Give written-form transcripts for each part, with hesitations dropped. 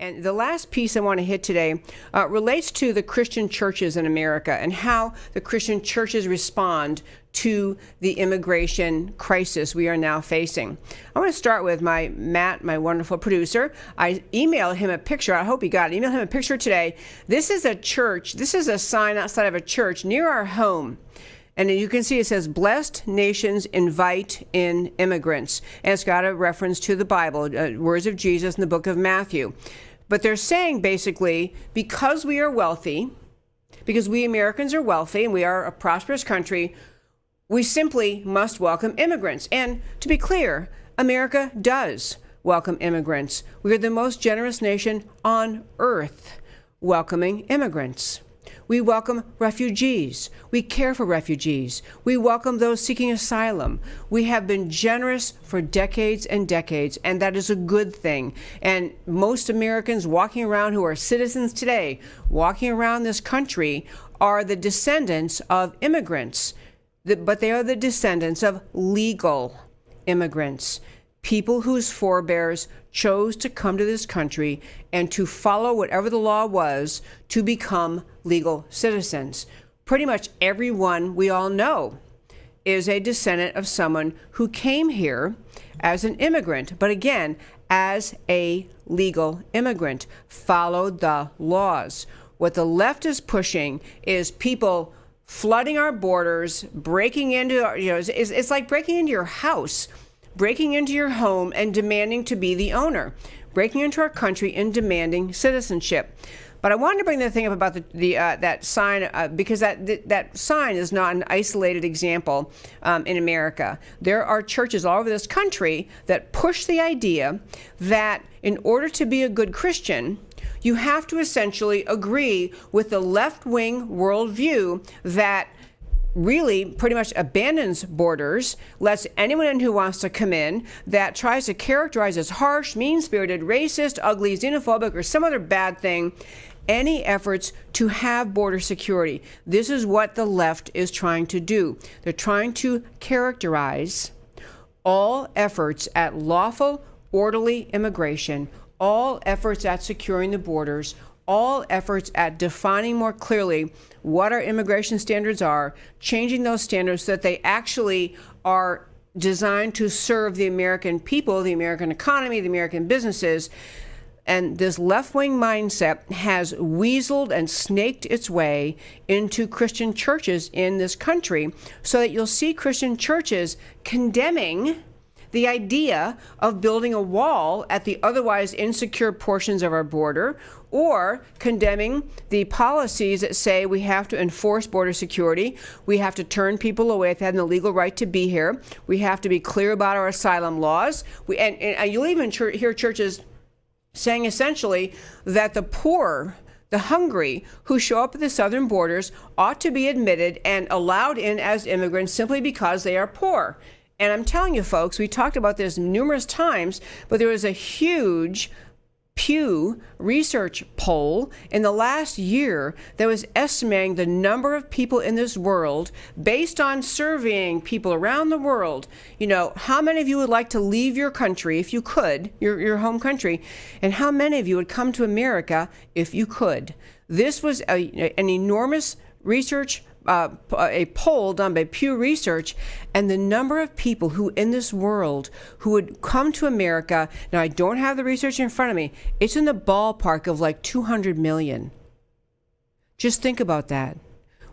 And the last piece I want to hit today relates to the Christian churches in America and how the Christian churches respond to the immigration crisis we are now facing. I want to start with Matt, my wonderful producer. I emailed him a picture. I hope he got it. Emailed him a picture today. This is a church. This is a sign outside of a church near our home. And you can see it says, "Blessed nations invite in immigrants." And it's got a reference to the Bible, words of Jesus in the book of Matthew. But they're saying basically, because we are wealthy, because we Americans are wealthy and we are a prosperous country, we simply must welcome immigrants. And to be clear, America does welcome immigrants. We are the most generous nation on earth welcoming immigrants. We welcome refugees. We care for refugees. We welcome those seeking asylum. We have been generous for decades and decades, and that is a good thing. And most Americans walking around who are citizens today, walking around this country, are the descendants of immigrants. But they are the descendants of legal immigrants, people whose forebears chose to come to this country and to follow whatever the law was to become legal citizens. Pretty much everyone we all know is a descendant of someone who came here as an immigrant, but again, as a legal immigrant, followed the laws. What the left is pushing is people flooding our borders, breaking into our, it's like breaking into your house, breaking into your home and demanding to be the owner, breaking into our country and demanding citizenship. But I wanted to bring the thing up about that sign because that sign is not an isolated example in America. There are churches all over this country that push the idea that in order to be a good Christian, you have to essentially agree with the left-wing worldview that really pretty much abandons borders, lets anyone in who wants to come in, that tries to characterize as harsh, mean-spirited, racist, ugly, xenophobic, or some other bad thing, any efforts to have border security. This is what the left is trying to do. They're trying to characterize all efforts at lawful, orderly immigration, all efforts at securing the borders, all efforts at defining more clearly what our immigration standards are, changing those standards so that they actually are designed to serve the American people, the American economy, the American businesses. And this left-wing mindset has weaseled and snaked its way into Christian churches in this country so that you'll see Christian churches condemning the idea of building a wall at the otherwise insecure portions of our border, or condemning the policies that say we have to enforce border security, we have to turn people away if they have the legal right to be here, we have to be clear about our asylum laws, and you'll even hear churches saying essentially that the poor, the hungry who show up at the southern borders ought to be admitted and allowed in as immigrants simply because they are poor. And I'm telling you, folks, we talked about this numerous times, but there was a huge Pew Research poll in the last year that was estimating the number of people in this world based on surveying people around the world. How many of you would like to leave your country if you could, your home country, and how many of you would come to America if you could? This was an enormous research a poll done by Pew Research, and the number of people who in this world who would come to America, now I don't have the research in front of me, it's in the ballpark of like 200 million. Just think about that.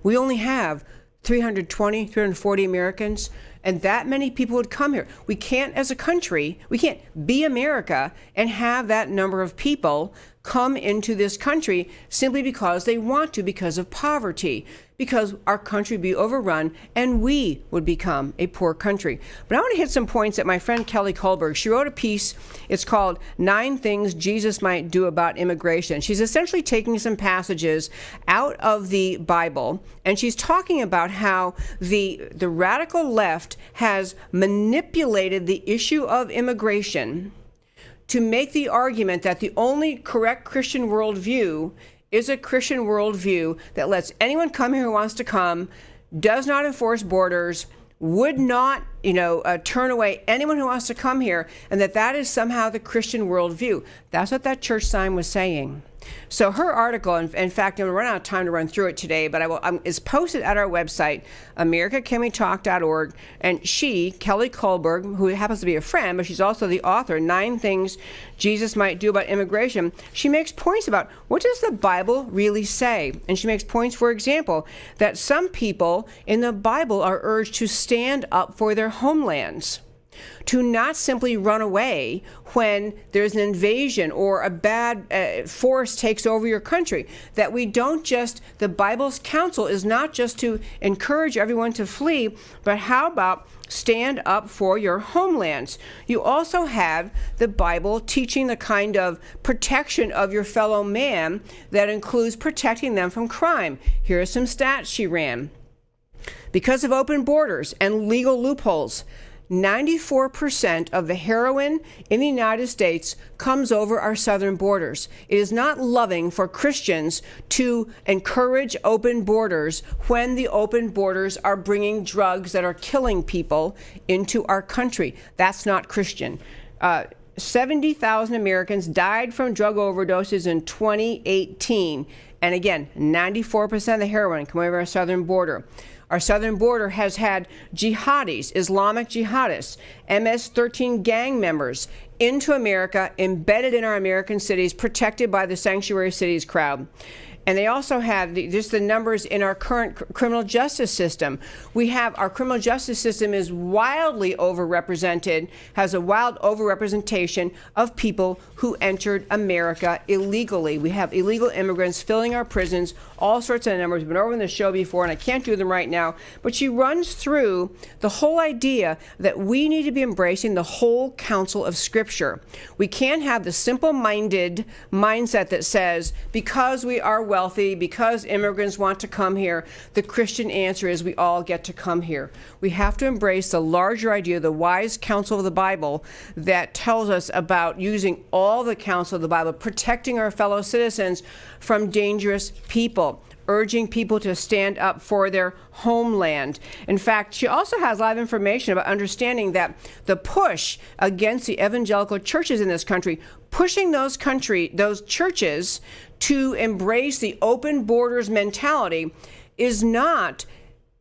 We only have 320, 340 Americans, and that many people would come here. We can't, as a country, we can't be America and have that number of people come into this country simply because they want to, because of poverty, because our country would be overrun and we would become a poor country. But I want to hit some points that my friend Kelly Kohlberg, she wrote a piece, it's called 9 Things Jesus Might Do About Immigration. She's essentially taking some passages out of the Bible, and she's talking about how the radical left has manipulated the issue of immigration to make the argument that the only correct Christian worldview is a Christian worldview that lets anyone come here who wants to come, does not enforce borders, would not, turn away anyone who wants to come here, and that is somehow the Christian worldview. That's what that church sign was saying. So her article, in fact, I'm going to run out of time to run through it today, but is posted at our website, americacanwetalk.org. And she, Kelly Kohlberg, who happens to be a friend, but she's also the author, 9 Things Jesus Might Do About Immigration, she makes points about what does the Bible really say? And she makes points, for example, that some people in the Bible are urged to stand up for their homelands, to not simply run away when there's an invasion or a bad force takes over your country. That we don't just, the Bible's counsel is not just to encourage everyone to flee, but how about stand up for your homelands? You also have the Bible teaching the kind of protection of your fellow man that includes protecting them from crime. Here are some stats she ran. Because of open borders and legal loopholes, 94% of the heroin in the United States comes over our southern borders. It is not loving for Christians to encourage open borders when the open borders are bringing drugs that are killing people into our country. That's not Christian. 70,000 Americans died from drug overdoses in 2018. And again, 94% of the heroin come over our southern border. Our southern border has had jihadis, Islamic jihadists, MS-13 gang members into America, embedded in our American cities, protected by the sanctuary cities crowd. And they also have just the numbers in our current criminal justice system. We have our criminal justice system is wildly overrepresented, has a wild overrepresentation of people who entered America illegally. We have illegal immigrants filling our prisons, all sorts of numbers. We've been over in the show before, and I can't do them right now. But she runs through the whole idea that we need to be embracing the whole counsel of Scripture. We can't have the simple-minded mindset that says, because we are wealthy, because immigrants want to come here, the Christian answer is we all get to come here. We have to embrace the larger idea, the wise counsel of the Bible that tells us about using all the counsel of the Bible, protecting our fellow citizens from dangerous people, urging people to stand up for their homeland. In fact, she also has a lot of information about understanding that the push against the evangelical churches in this country, pushing those churches to embrace the open borders mentality is not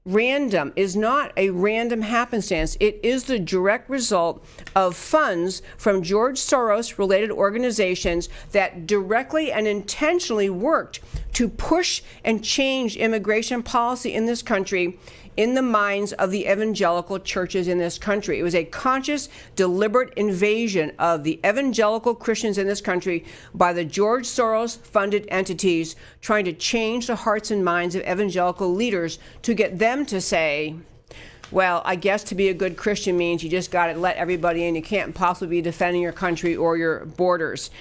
random, is not a random happenstance. It is the direct result of funds from George Soros related organizations that directly and intentionally worked to push and change immigration policy in this country in the minds of the evangelical churches in this country. It was a conscious, deliberate invasion of the evangelical Christians in this country by the George Soros-funded entities trying to change the hearts and minds of evangelical leaders to get them to say, well, I guess to be a good Christian means you just got to let everybody in. You can't possibly be defending your country or your borders.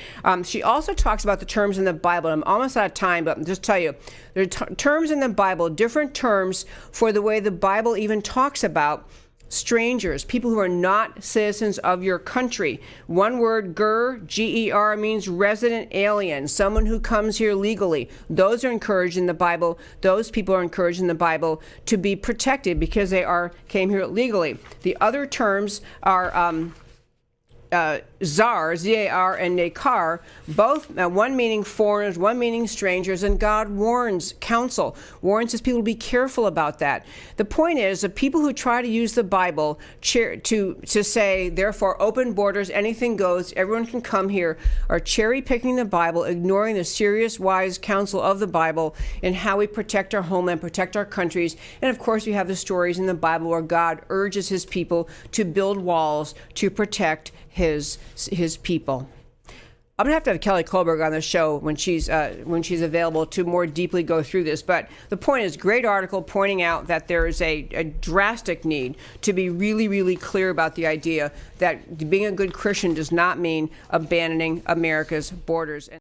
She also talks about the terms in the Bible. I'm almost out of time, but I'll just tell you, there are terms in the Bible, different terms for the way the Bible even talks about strangers, people who are not citizens of your country. One word, ger, G-E-R, means resident alien, someone who comes here legally. Those are encouraged in the Bible. Those people are encouraged in the Bible to be protected because they came here legally. The other terms are Zar, Z-A-R, and Nekar, both one meaning foreigners, one meaning strangers, and God warns his people to be careful about that. The point is, the people who try to use the Bible to say, therefore, open borders, anything goes, everyone can come here, are cherry-picking the Bible, ignoring the serious, wise counsel of the Bible in how we protect our homeland, protect our countries. And of course, we have the stories in the Bible where God urges his people to build walls to protect his people. I'm gonna have to have Kelly Kohlberg on the show when she's available to more deeply go through this. But the point is, great article pointing out that there is a drastic need to be really, really clear about the idea that being a good Christian does not mean abandoning America's borders.